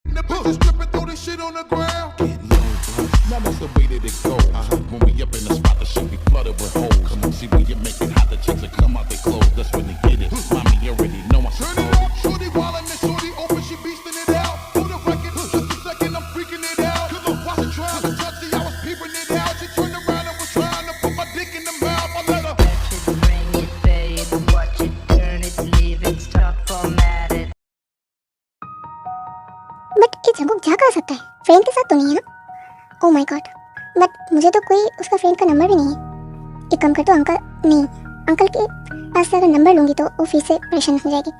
The bitches stripping, throw this shit on the ground. Get low, bro. Now that's the way that it goes. When we up in the spot, the shit be flooded with hoes. Come on, see when you make it hot, the chicks that come out they clothes. That's when they get it. Mommy, you already know I'm Turn it up, shorty wildin' and shorty open, she beastin' it out. For the record, just a second, I'm freaking it out. Cause I wasn't trying to touch it, I was peeping it out. She turned around and was trying to put my dick in the mouth. I let her. Bring it, pay it, watch it, turn it, leave it, stop, format it. But ये Jungkook जा कहाँ सकता है? Friend के साथ तो नहीं है ना? ओह माय गॉड, बट मुझे तो कोई उसका फ्रेंड का नंबर भी नहीं है। एक काम कर तो अंकल के पास से अगर नंबर लूँगी तो वो फिर से परेशान हो जाएगी।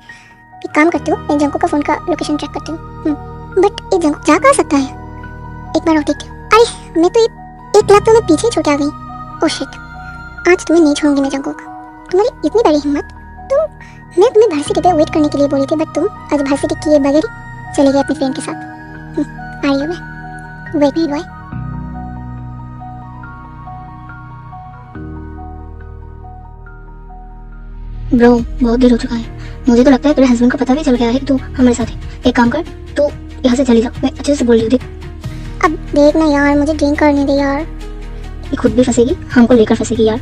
एक काम करती हूँ, मैं जंगकुक का फ़ोन का लोकेशन ट्रैक करती हूँ। बट ये जंगकुक जा कहाँ सकता है? एक बार और देखती हूँ। अरे मैं तो 1 लाख तो मैं पीछे छूट आ गई। ओह शिट, आज तुम्हें नहीं छोड़ूंगी मैं जंगकुक। तुम्हारी इतनी बड़ी हिम्मत। मैं तुम्हें भरसिटी पे वेट करने के लिए बोली थी, बट तुम आज भरसिटी किए बगैर ही चले गए अपनी फ्रेंड के साथ। आई मैं वेट नहीं बॉय। ब्रो बहुत देर हो चुका है। मुझे तो लगता है तेरे हस्बैंड को पता भी चल गया है कि तू हमारे साथ है। एक काम कर, तू यहाँ से चली जा। मैं अच्छे से बोल रही हूँ, देख। अब देख ना यार, मुझे ड्रिंक करने दे यार। ये खुद भी फंसेगी, हमको लेकर फंसेगी यार।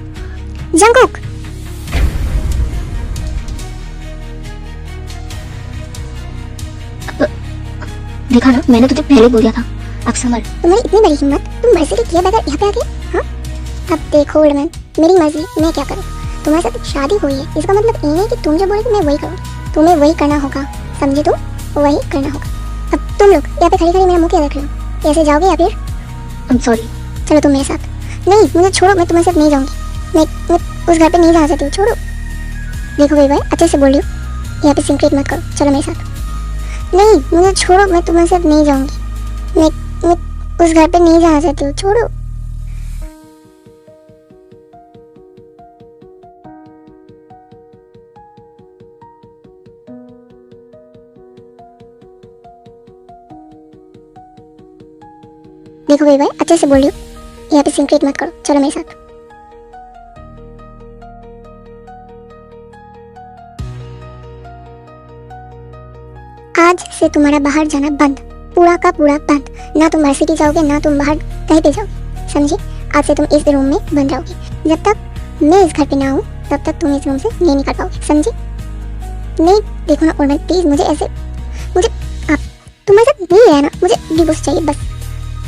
जंगकुक देखा ना, मैंने तुझे पहले बोल दिया था। अब समझ। तुम्हारी इतनी बड़ी हिम्मत, तुम भरसिटी किए बगैर यहाँ पे आ गए। हाँ अब देखो ओल्ड मैन, मेरी मर्जी, मैं क्या करूँ? तुम्हारे साथ शादी हुई है, इसका मतलब ये नहीं कि तुम जो बोलोगे मैं वही करूँगी। तुम्हें वही करना होगा, समझे? तुम वही करना होगा। अब तुम लोग यहाँ पे खड़ी खड़ी मेरा मुँह क्या देख रहे हो? ऐसे जाओगे या फिर? I am sorry. चलो तुम मेरे साथ। नहीं मुझे छोड़ो, मैं तुम्हारे साथ नहीं जाऊँगी। मैं उस घर पे नहीं जा सकती हूँ, छोड़ो। देखो भाई अच्छे से बोल रही हूँ, यहाँ पे सिंक्रेट मत करो, चलो मेरे साथ। नहीं मुझे छोड़ो, मैं तुम्हारे साथ नहीं जाऊँगी। मैं उस घर पे नहीं जा सकती हूँ, छोड़ो। देखो भाई अच्छे से बोल रही हूँ, यहाँ पे सिंक्रेट मत करो, चलो मेरे साथ। आज से तुम्हारा बाहर जाना बंद, पूरा का पूरा बंद। ना तुम भरसिटी जाओगे, ना तुम बाहर कहीं पे जाओगे, समझे? आज से तुम इस रूम में बंद रहोगे। जब तक मैं इस घर पे ना हूँ तब तक तुम इस रूम से नहीं निकल पाओगे, समझे? नहीं देखो ना ओल्ड, प्लीज मुझे ऐसे, मुझे आप तुम्हारे साथ नहीं रहना, मुझे डिवोर्स चाहिए बस।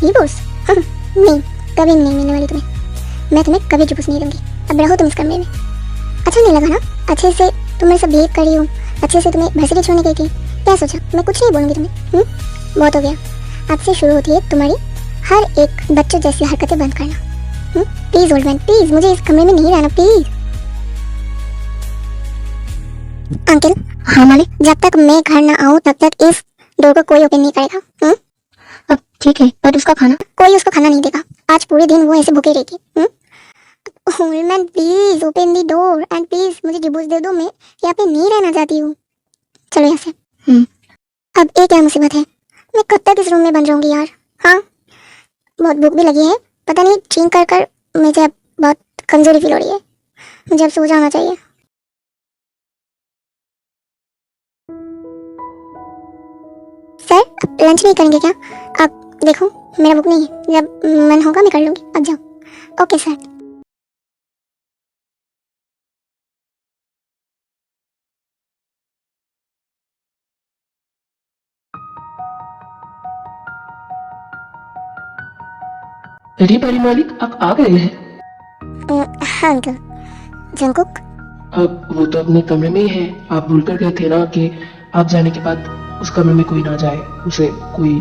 डिवोर्स? नहीं, कभी नहीं मिलने वाली तुम्हें। मैं तुम्हें कभी डिवोर्स नहीं दूंगी। अब रहो तुम इस कमरे में। अच्छा नहीं लगा ना? अच्छे से तुम्हें सब बिहेव कर रही हूँ, अच्छे से तुम्हें भरसिटी छोड़ने गई थी। क्या सोचा? मैं कुछ नहीं बोलूँगी तुम्हें। बहुत हो गया। आज से शुरू होती है तुम्हारी हर एक बच्चों जैसी हरकतें बंद करना। प्लीज ओल्ड मैन, प्लीज मुझे इस कमरे में नहीं रहना, प्लीज। अंकल। हाँ मालिक। जब तक मैं घर ना आऊँ तब तक इस डोर को कोई ओपन नहीं करेगा। अब ठीक है, पर उसका खाना? कोई उसको खाना नहीं देगा। आज पूरे दिन वो ऐसे भूखी रहेगी। Old man please open the door and please मुझे डिवोर्स दे दो, मैं यहाँ पे नहीं रहना चाहती हूँ। चलो यहाँ से। अब एक क्या मुसीबत है, मैं कब तक इस रूम में बंद रहूंगी यार? हाँ बहुत भूख भी लगी है, पता नहीं ड्रिंक कर कर मुझे अब बहुत कमजोरी फील हो रही है। मुझे अब सो जाना चाहिए। सर अब लंच नहीं करेंगे क्या? आप देखो मेरा भूख नहीं है, जब मन होगा मैं कर लूँगी, अब जाओ। Okay sir. अरे बारी मालिक, आप आ गए हैं। हाँ अंकल। जंगकुक? अब वो तो अपने कमरे में ही है। आप भूल कर गए थे ना कि आप जाने के बाद उस कमरे में कोई ना जाए, उसे कोई।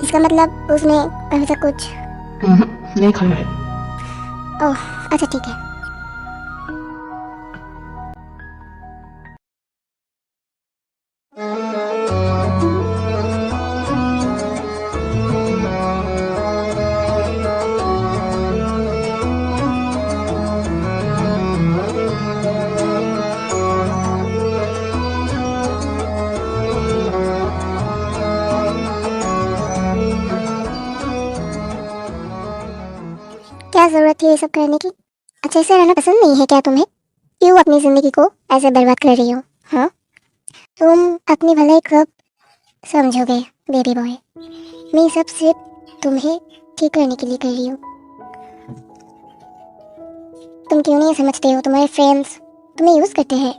इसका मतलब उसने अभी तक कुछ नहीं खाया है। ओह अच्छा ठीक है। क्या जरूरत थी ये सब करने की? अच्छे से रहना पसंद नहीं है क्या तुम्हें? क्यों अपनी जिंदगी को ऐसे बर्बाद कर रही हो? हाँ तुम अपनी भलाई कब समझोगे बेबी बॉय, मैं ये सब सिर्फ तुम्हें ठीक करने के लिए कर रही हूँ। तुम क्यों नहीं समझते हो? तुम्हारे फ्रेंड्स तुम्हें यूज़ करते हैं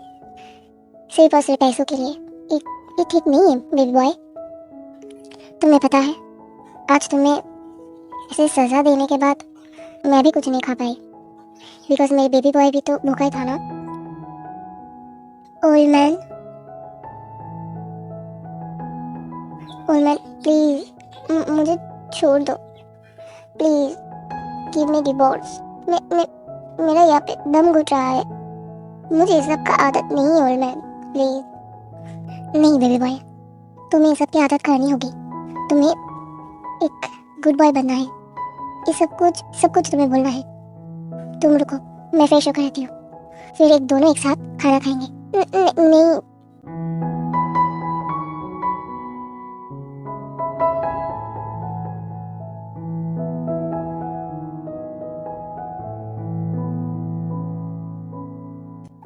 सिर्फ और सिर्फ पैसों के लिए। ये ठीक नहीं है बेबी बॉय। तुम्हें पता है, आज तुम्हें ऐसे सज़ा देने के बाद मैं भी कुछ नहीं खा पाई, बिकॉज मेरे बेबी बॉय भी तो भूखा ही था ना। ओल्ड मैन प्लीज मुझे छोड़ दो, प्लीज गिव मी डिवोर्स। मेरा यहाँ पे दम घुट रहा है, मुझे इस सब का आदत नहीं है ओल्ड मैन, प्लीज। नहीं बेबी बॉय, तुम्हें इस सब की आदत करनी होगी। तुम्हें एक गुड बॉय बनना है। ये सब कुछ तुम्हें बोलना है। तुम रुको, मैं फ्रेश होकर आती हूँ, फिर एक दोनों एक साथ खाना खाएंगे। नहीं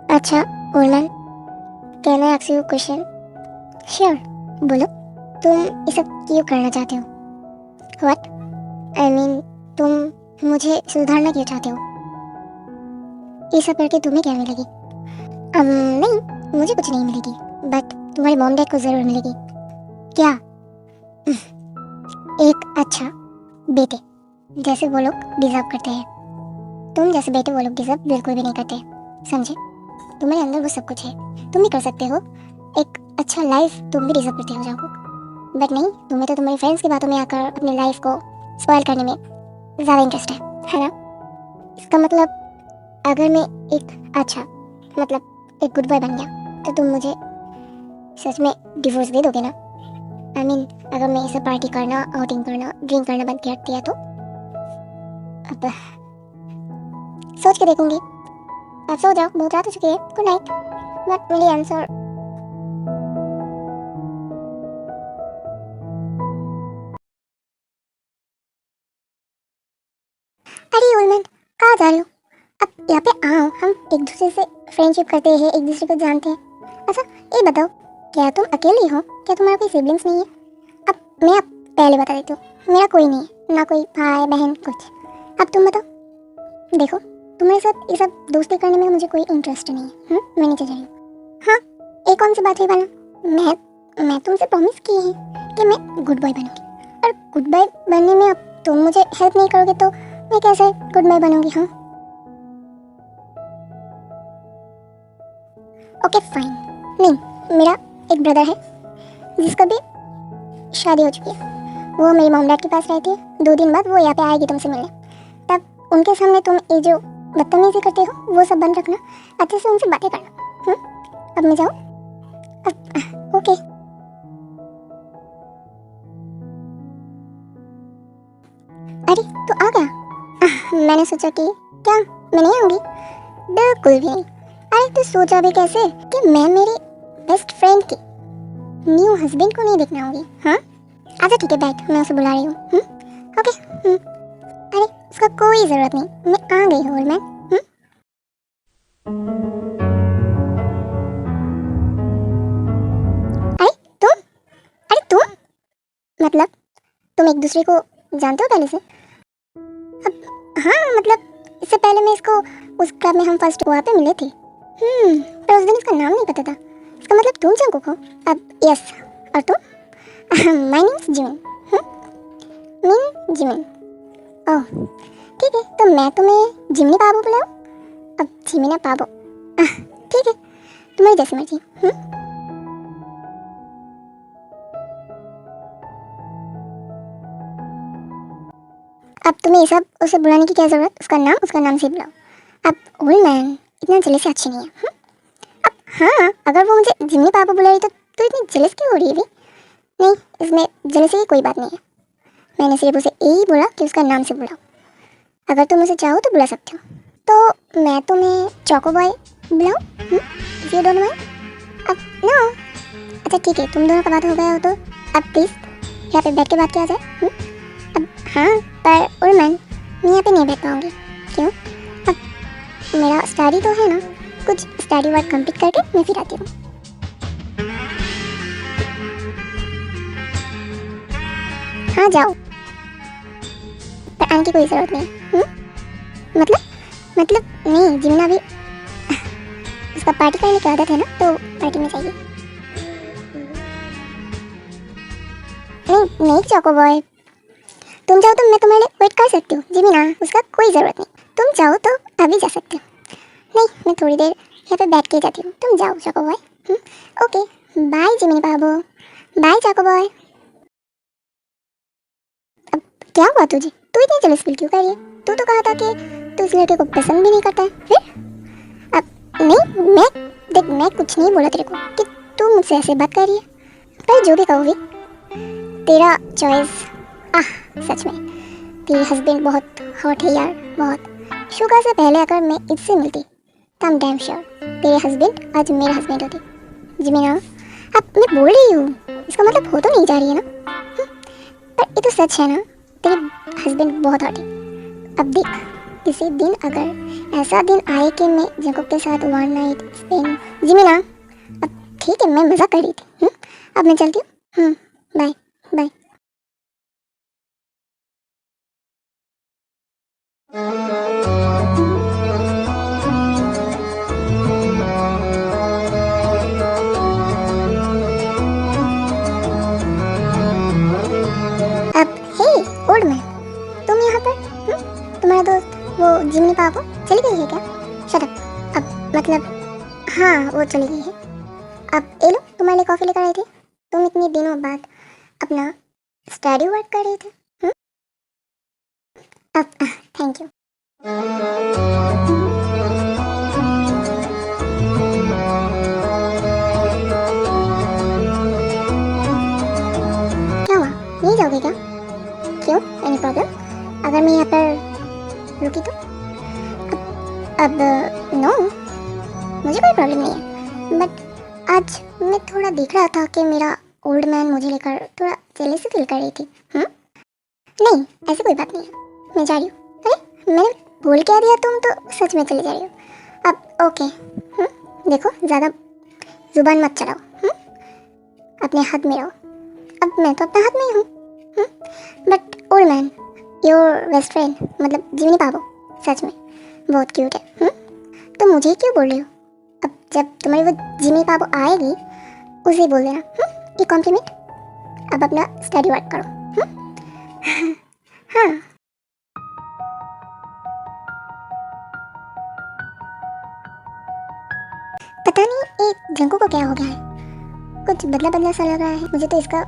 अच्छा old man, can I ask you question? Sure, बोलो। तुम ये सब क्यों करना चाहते हो? व्हाट आई मीन, तुम मुझे सुधारना क्यों चाहते हो? ये सब करके तुम्हें क्या मिलेगी? नहीं, मुझे कुछ नहीं मिलेगी, बट तुम्हारे मॉम डैड को जरूर मिलेगी। क्या? एक अच्छा बेटे जैसे वो लोग डिजर्व करते हैं। तुम जैसे बेटे वो लोग डिजर्व बिल्कुल भी नहीं करते, समझे? तुम्हारे अंदर वो सब कुछ है, तुम भी कर सकते हो। एक अच्छा लाइफ तुम भी डिजर्व करते हो जाओ, बट नहीं, तुम्हें तो तुम्हारी फ्रेंड्स की बातों में आकर अपनी लाइफ को स्पॉइल करने में ज़्यादा इंटरेस्ट है ना? इसका मतलब अगर मैं एक अच्छा एक गुड बॉय बन गया तो तुम मुझे सच में डिवोर्स दे दोगे ना? आई मीन, अगर मैं इसे पार्टी करना, आउटिंग करना, ड्रिंक करना बंद कर दिया तो? अब सोच के देखूंगी। अब सो जाओ, बहुत रात हो चुकी है। Good night. What will you answer? अरे ओल्ड मैन, कहाँ जा रहे हो? अब यहाँ पे आओ, हम एक दूसरे से फ्रेंडशिप करते हैं, एक दूसरे को जानते हैं। अच्छा ये बताओ, क्या तुम अकेले हो? क्या तुम्हारा कोई सिबलिंग्स नहीं है? अब मैं पहले बता देती हूँ, मेरा कोई नहीं है, ना कोई भाई बहन कुछ। अब तुम बताओ। देखो, तुम्हारे साथ ये सब दोस्ती करने में मुझे कोई इंटरेस्ट नहीं है। मैं नीचे जा रही हूँ। हाँ, एक कौन सी बात हुई वाला? मैं तुमसे प्रॉमिस की है कि मैं गुड बॉय बनूंगी, और गुड बॉय बनने में अब तुम मुझे हेल्प नहीं करोगे तो मैं कैसे गुड बॉय बनूंगी? हाँ ओके फाइन। नहीं, मेरा एक ब्रदर है जिसका भी शादी हो चुकी है। वो मेरी मॉम डैड के पास रहती है। 2 दिन बाद वो यहाँ पे आएगी तुमसे मिलने। तब उनके सामने तुम ये जो बदतमीजी करते हो वो सब बंद रखना, अच्छे से उनसे बातें करना। अब मैं जाऊँ? ओके। अरे तो आ गया। मैंने सोचा कि क्या मैं नहीं आऊँगी? बिल्कुल भी नहीं। अरे तो सोचा भी कैसे कि मैं मेरी बेस्ट फ्रेंड की न्यू हस्बैंड को नहीं देखने आऊँगी? हाँ अच्छा ठीक है, बैठ, मैं उसे बुला रही हूँ। ओके। अरे उसका कोई ज़रूरत नहीं, मैं आ गई हूँ। मैं अरे तुम मतलब तुम एक दूसरे को जानते हो पहले से? अब हाँ, मतलब इससे पहले मैं इसको उस क्लब में हम फर्स्ट वहाँ पे मिले थे। पर उस दिन इसका नाम नहीं पता था। इसका मतलब तुम जंकुक हो? अब यस। और तुम? My name is Jimin. Mean Jimin. Oh ठीक है, तो मैं तुम्हें जिमिनी पाबो बुलाऊं? अब जिमिना पाबो ठीक है, तुम्हारी जैसी मर्जी। अब तुम्हें ये सब उसे बुलाने की क्या ज़रूरत? उसका नाम से बुलाओ। अब ओल्ड मैन, इतना जलेसी अच्छी नहीं है। अब हाँ, अगर वो मुझे जिमिनी पापा बुला रही तो इतनी जलेस क्यों हो रही है भी? नहीं, इसमें जलेसी की कोई बात नहीं है। मैंने सिर्फ उसे यही बोला कि उसका नाम से बुलाओ। अगर तुम उसे चाहो तो बुला सकते हो। तो मैं तुम्हें चोको बॉय बुलाऊं? If you don't mind. अब नो, अच्छा ठीक है, तुम दोनों का बात हो गया हो तो अब प्लीज़ यहाँ पे बैठ के बात किया जाए। अब हाँ, पर ओल्ड मैन, मैं यहाँ पे नहीं बैठ पाऊँगी। क्यों? अब मेरा स्टडी तो है ना, कुछ स्टडी वर्क कंप्लीट करके मैं फिर आती हूँ। हाँ जाओ, पर आने की कोई ज़रूरत नहीं। मतलब नहीं, जिमिना भी उसका पार्टी करने की आदत है ना, तो पार्टी में चाहिए। नहीं चोको बॉय, तुम चाहो तो मैं तुम्हारे लिए वेट कर सकती हूँ। जिमिना, उसका कोई ज़रूरत नहीं। तुम चाहो तो अभी जा सकते हो। नहीं, मैं थोड़ी देर यहाँ पे बैठ के जाती हूँ, तुम जाओ choco boy. Okay, bye Jimini बाबू, बाय चोको बॉय। अब क्या हुआ तुझे? तू इतनी जल्दी फील क्यों कर रही है? तू तो कहा था कि तू इस लड़के को पसंद भी नहीं करता है। फिर अब नहीं, मैं कुछ नहीं बोला तेरे को कि तू मुझसे ऐसे बात कर रही है। पर जो भी कहो भी, तेरा चॉइस। सच में तेरे हस्बैंड बहुत हॉट है यार, बहुत। शुगर से पहले अगर मैं इससे मिलती तो आई एम डैम श्योर तेरे हस्बैंड आज मेरे हस्बैंड होते। जिमिना, अब मैं बोल रही हूँ, इसका मतलब हो तो नहीं जा रही है ना? पर ये तो सच है ना, तेरे हस्बैंड बहुत हॉट है। अब देख, किसी दिन अगर ऐसा दिन आए कि मैं जंकुक के साथ वन नाइट स्पेंड। जिमिना, अब ठीक है, मैं मज़ा कर रही थी। अब मैं चलती हूँ। Bye bye. अब हे ओल्ड मैन, तुम यहाँ पर? तुम्हारा दोस्त वो जिमिनी पापो चली गई है क्या? Shut up. अब मतलब हाँ, वो चली गई है। अब ये लो, तुम्हारे लिए कॉफ़ी लेकर आई थी। तुम इतने दिनों बाद अपना स्टडी वर्क कर रहे थे। अब थैंक यू। क्या हुआ, नहीं जाओगे क्या? क्यों, एनी प्रॉब्लम? अगर मैं यहाँ पर रुकी तो? अब नो, मुझे कोई प्रॉब्लम नहीं है। बट आज मैं थोड़ा देख रहा था कि मेरा ओल्ड मैन मुझे लेकर थोड़ा जेलसी फील कर रही थी। नहीं, ऐसी कोई बात नहीं है, मैं जा रही हूँ। अरे मैंने बोल क्या दिया, तुम तो सच में चली जा रही हो। अब ओके, देखो ज़्यादा जुबान मत चलाओ। अपने हाथ में रहो। अब मैं तो अपने हाथ में ही हूँ। But old man, your best friend मतलब जिमिनी पापो सच में बहुत क्यूट है। तो मुझे क्यों बोल रही हो? अब जब तुम्हारी वो जिमिनी पापो आएगी, उसे बोल देना ये कॉम्प्लीमेंट। अब अपना स्टडी वर्क करो। हाँ, पता नहीं ये जंकू को क्या हो गया है, कुछ बदला बदला सा लग रहा है मुझे तो। इसका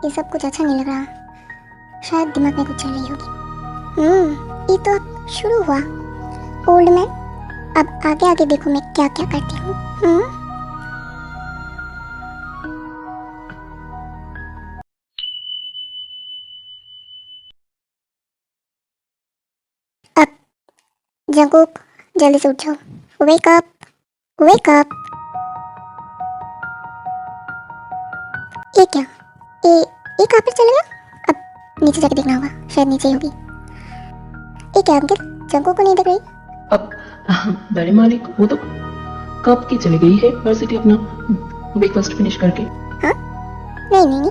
ये सब कुछ अच्छा नहीं लग रहा, शायद दिमाग में कुछ चल रही होगी। ये तो अब शुरू हुआ ओल्ड मैन, अब आगे आगे देखो मैं क्या क्या करती हूँ। अब जंकुक जल्दी से उठ जाओ, वेक अप वेक अप। ये क्या, ये कहाँ पर चले गया? अब नीचे जाके देखना होगा, शायद नीचे ही होगी। ये क्या अंकित, जंकुक को नहीं देख रही? अब बड़े मालिक, वो तो कब की चली गई है यूनिवर्सिटी अपना ब्रेकफास्ट फिनिश करके। हाँ नहीं,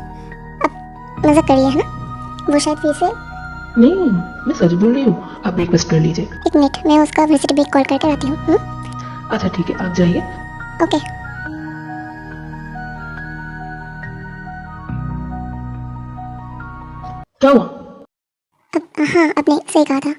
अब मजाक करिए है ना, वो शायद फिर से। नहीं, मैं सच बोल रही हूँ, आप ब्रेकफास्ट कर लीजिए। एक मिनट, मैं उसका यूनिवर्सिटी ब्रेक कॉल करके आती हूँ। अच्छा ठीक है, आप जाइए। ओके। क्या हुआ? अब हाँ, आपने सही कहा था।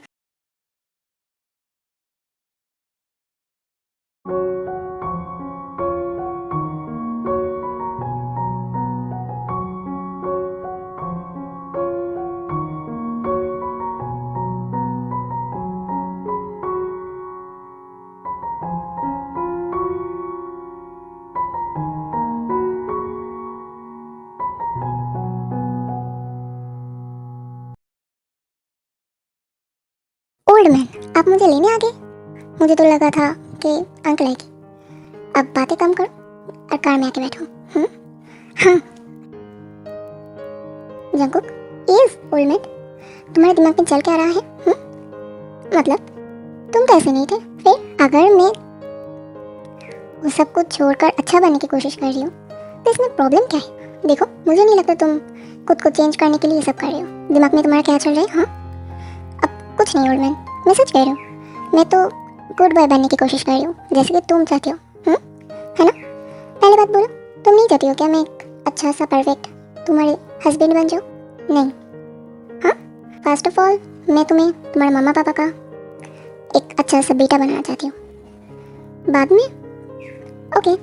ओल्ड मैन, आप मुझे लेने आ गए? मुझे तो लगा था कि अंकल आएगी। अब बातें कम करो और कार में आके बैठो। हाँ जंकुक, इज ओल्ड मैन, तुम्हारे दिमाग में चल क्या रहा है? मतलब तुम तो ऐसे नहीं थे। फिर अगर मैं वो सब कुछ छोड़कर अच्छा बनने की कोशिश कर रही हूँ तो इसमें प्रॉब्लम क्या है? देखो, मुझे नहीं लगता तुम खुद को चेंज करने के लिए ये सब कर रहे हो। दिमाग में तुम्हारा क्या चल रहा है? हाँ, अब कुछ नहीं ओल्ड मैन, मैं सच कह रही हूँ। मैं तो गुड बॉय बनने की कोशिश कर रही हूँ, जैसे कि तुम चाहते हो, है ना? पहले बात बोलो, तुम नहीं चाहती हो क्या मैं एक अच्छा सा परफेक्ट तुम्हारे हस्बैंड बन जाऊँ? नहीं, हाँ। फर्स्ट ऑफ ऑल मैं तुम्हें तुम्हारे मामा पापा का एक अच्छा सा बेटा बनाना चाहती हूँ। बाद में ओके